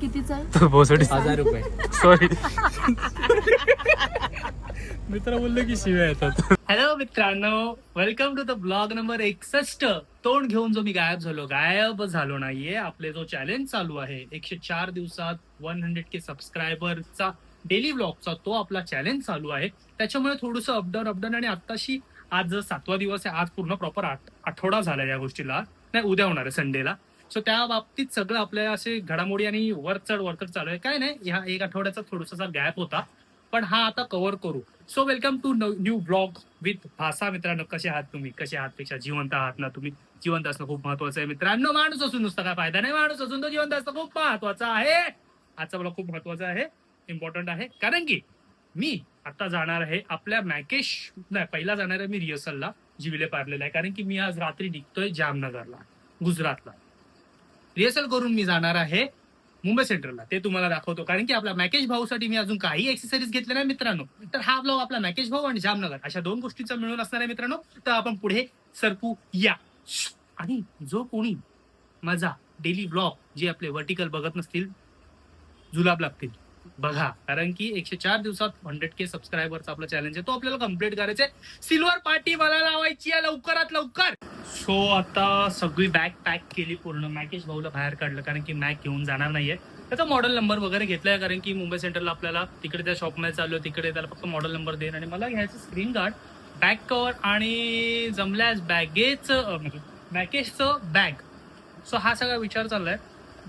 कितीचा आहे? तो भोसडी 1000 रुपये. सॉरी मित्र बोलले की शिव्या येतात. हॅलो मित्रांनो, welcome to the blog number 61. तोंड घेऊन जो मी गायब झालो नाहीये. आपले जो चॅलेंज चालू आहे 104 दिवसात 100K सबस्क्रायबरचा डेली ब्लॉगचा, तो आपला चॅलेंज चालू आहे. त्याच्यामुळे थोडंसं अपडाऊन आणि आत्ताशी आज 7वा दिवस आहे. आज पूर्ण प्रॉपर आठवडा झाला या गोष्टीला. नाही, उद्या होणार आहे संडेला. सो त्या बाबतीत सगळं आपल्या असे घडामोडी आणि वरचढ चालू आहे. काय नाही, ह्या एक आठवड्याचा थोडासा गॅप होता, पण हा आता कव्हर करू. So welcome to new blog with भाषा. मित्रांनो, कसे आहात तुम्ही? कसे आहात पेक्षा जिवंत आहात ना तुम्ही? जिवंत असणं खूप महत्वाचं आहे मित्रांनो. माणूस असून नुसता काय फायदा नाही, माणूस असून तो जिवंत असणं खूप महत्वाचा आहे. आजचा ब्लॉग खूप महत्वाचा आहे, इम्पॉर्टंट आहे, कारण की मी आता जाणार आहे आपल्या पहिला जाणार आहे मी रिहर्सलला, जी विले पार्लेला आहे. कारण की मी आज रात्री निघतोय जामनगरला, गुजरातला. रिहर्सल करून मी जाणार आहे मुंबई सेंट्रलला. ते तुम्हाला दाखवतो, कारण की आपल्या मॅकेश भाऊसाठी मी अजून काही एक्सेसरीज घेतले नाही मित्रांनो. तर हा ब्लॉग आपला मॅकेश भाऊ आणि जामनगर अशा दोन गोष्टीचा मिळून असणार आहे मित्रांनो. तर आपण पुढे सरकू या. आणि जो कोणी माझा डेली ब्लॉग जे आपले वर्टिकल बघत नसतील, जुलाब लागतील बघा, कारण की 104 दिवसात 100K सबस्क्रायबरचा आपला चॅलेंज आहे, तो आपल्याला कम्प्लीट करायचा आहे. सिल्वर पार्टी मला लावायची आहे लवकरात लवकर. सो आता सगळी बॅग पॅक केली पूर्ण. मॅकेश भाऊला बाहेर काढलं, कारण की मॅक घेऊन जाणार नाहीये. त्याचा मॉडेल नंबर वगैरे घेतलाय, कारण की मुंबई सेंटरला आपल्याला तिकडे त्या शॉपमध्ये चाललो, तिकडे त्याला फक्त मॉडेल नंबर देईन. आणि मला घ्यायचं स्क्रीन गार्ड, बॅक कव्हर आणि जमल्यास मॅकेशचं बॅग. सो हा सगळा विचार चाललाय.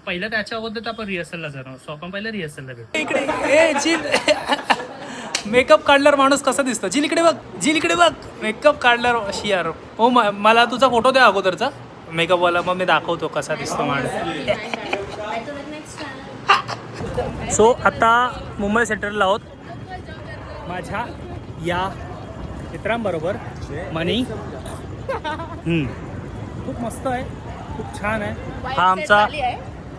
पहिलं त्याच्याबद्दल आपण रिहर्सलला जाणार. सो आपण पहिलं रिहर्सलला भेटू. इकडे मेकअप काढल्यावर माणूस कसा दिसतो? जी इकडे बघ मेकअप काढल्यावर अशी यार. हो, मला तुझा फोटो द्या अगोदरचा मेकअपवाला, मग मी दाखवतो कसा दिसतो माणूस. सो आता मुंबई सेंट्रलला आहोत माझ्या या मित्रांबरोबर. मनी खूप मस्त आहे, खूप छान आहे.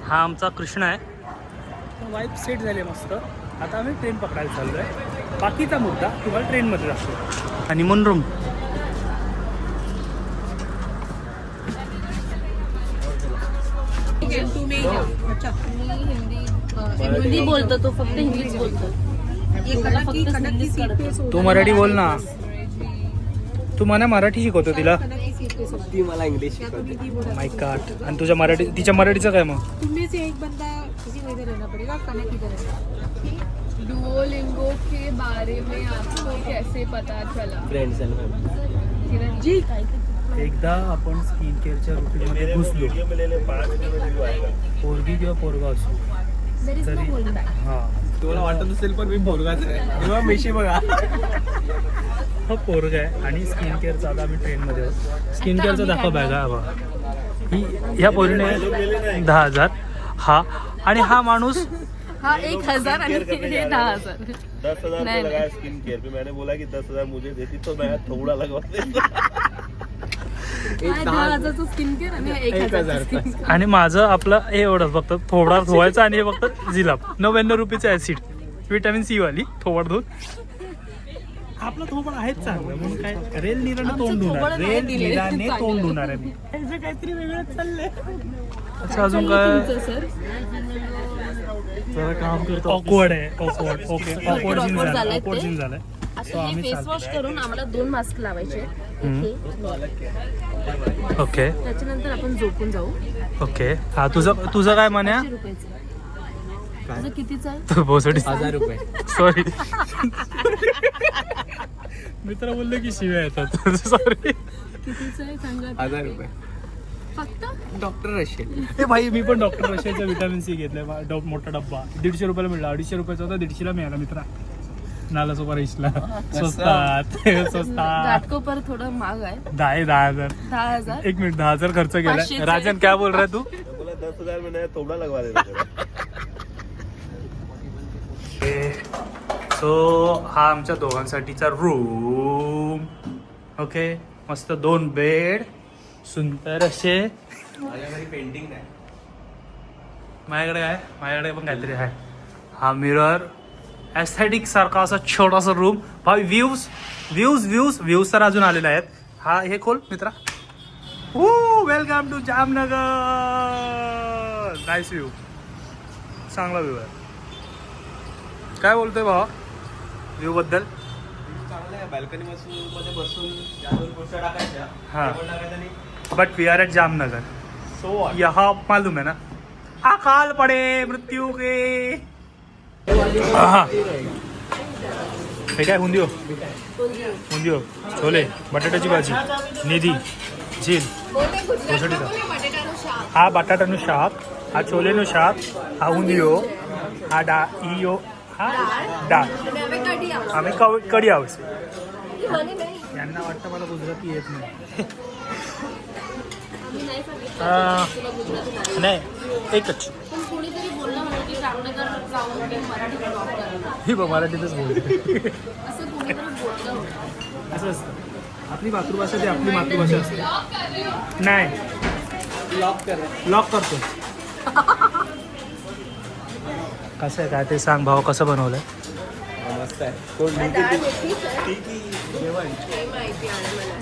हा आमचा कृष्ण आहे. वाईफ सेट झाली मस्त. आता आम्ही ट्रेन पकडायला चाललोय. बाकीचा मुद्दा तुम्हाला ट्रेनमध्ये दाखवतो. Honeymoon room. हिंदी बोलतो तो, फक्त हिंदीच बोलतो. तू मराठी बोल ना. तू मला मराठी शिकवतो तिला. ती मला इंग्लिश शिकवते. माय गॉड. आणि तिच्या मराठीचं काय मग? तुम्ही से एक बंदा किसी वजह से रहना पड़ेगा, कनेक्ट किधर है? डुओलिंगो के बारे में आपको कैसे पता चला? फ्रेंड्स किरण जी, एकदा आपण स्किन केअरच्या रुटीनमध्ये घुसलो, पोरगी किंवा पोरगा असो तरी, हा तुम्हाला वाटत असेल पण मी पोरगाच आहे. तेव्हा मेशी बघा, हा पोरगा आहे. आणि स्किन केअरचा आता आम्ही ट्रेनमध्ये आहोत. स्किन केअरचा दाखव बॅगा हवा. ह्या पोरीने 10,000. हा आणि हा माणूस हा 1,000 आणि हे 10,000. 10,000 नहीं, लगाया स्किन केयर पे. मैंने बोला कि 10,000 मुझे देती तो मैं थोड़ा लगवा देता. 10,000चं स्किन केअर आणि 1,000 स्किन केअर. आणि माझं आपलं हे एवढं फक्त थोडा धुवायचा आणि हे फक्त जिलाब. 99 रुपयाचं ऍसिड, विटॅमिन सी वाली थोबड धुवून. आपलं थोबड आहेच चांगलं, म्हणून काय रेल निराने तोंड धुणार, रेल निराने तोंड धुणार आहे मी. ह्याचं काहीतरी वेगळंच चाललंय. अच्छा, अजून काय सर जरा काम करतो. ऑकवर्ड आहे. ऑकवर्ड. ओके, ऑकवर्ड सीन झालाय. असं हे फेस वॉश करून आम्हाला 2 मास्क लावायचे. ओके त्याच्यानंतर आपण झोपून जाऊ. ओके. हा तुझं काय म्हण्या? 500 रुपयाचं. तुझं कितीचं आहे? तू भोसडी 1000 रुपये. सॉरी मित्र बोलले की शिव्या येतात. सॉरी. कितीचं आहे सांगा. 1000 रुपये. फक्त डॉक्टर असेल. हे भाई, मी पण डॉक्टर रशियाचा विटॅमिन सी घेतलाय. मोठा डब्बा 150 रुपयाला मिळाला. 250 रुपयाचा होता, 150ला मिळाला मित्रा. नाला सोपा रेशला स्वस्तात. घाटको पर थोडं महाग आहे. 10,000. 10,000. 1 मिनिट, 10,000 खर्च केलाय. 500 राजन क्या बोल रहा है तू? बोला 10,000 में नया थोड़ा लगवा देता तेरा. सो हा आमच्या दोघांसाठीचा रूम. ओके, मस्त 2 बेड, सुंदर असे. माझ्याकडे पेंटिंग नाही. माझ्याकडे पण काहीतरी आहे. हा मिरर, एस्थेटिक सारखा असा छोटासा रूम. भाई व्ह्यूज तर अजून आलेले आहेत. हा हे खोल मित्रा. Welcome to Jamnagar. Nice view. चांगला व्ह्यू आहे. काय बोलतोय भावा व्ह्यू बद्दल? चांगलं आहे. बाल्कनी मध्ये बसून या 2 गोष्टी टाकायच्या. हा. जेवण टाकायचं आणि but we are at Jamnagar. So what? यहाँ मालूम है ना अकाल पडे मृत्यू के. हा. हे काय हुंदिओ हुंदिओ छोले बटाट्याची भाजी निधी झील कोसडीचा. हा बटाटाનું શાક, આ છોલેનું શાક, આ ઊંધિયો, આ ઈયો, હા डाळ. आम्ही कढी आवडते. यांना वाटतं मला गुजराती येत नाही. नाही एकच. पण कोणीतरी बोललं म्हणजे की जामनगर जाऊन ते मराठी ब्लॉग करा. ही बघ मराठीतच बोलते. असं कोणीतरी बोललं होतं. असं असतं. आपली मातृभाषा ती आपली मातृभाषा असते. नाही लॉक करतो. कसं आहे काय ते सांग भाऊ, कसं बनवलंय? मस्त आहे. कोण डाळ मोठीच आहे. हे माहिती आहे मला.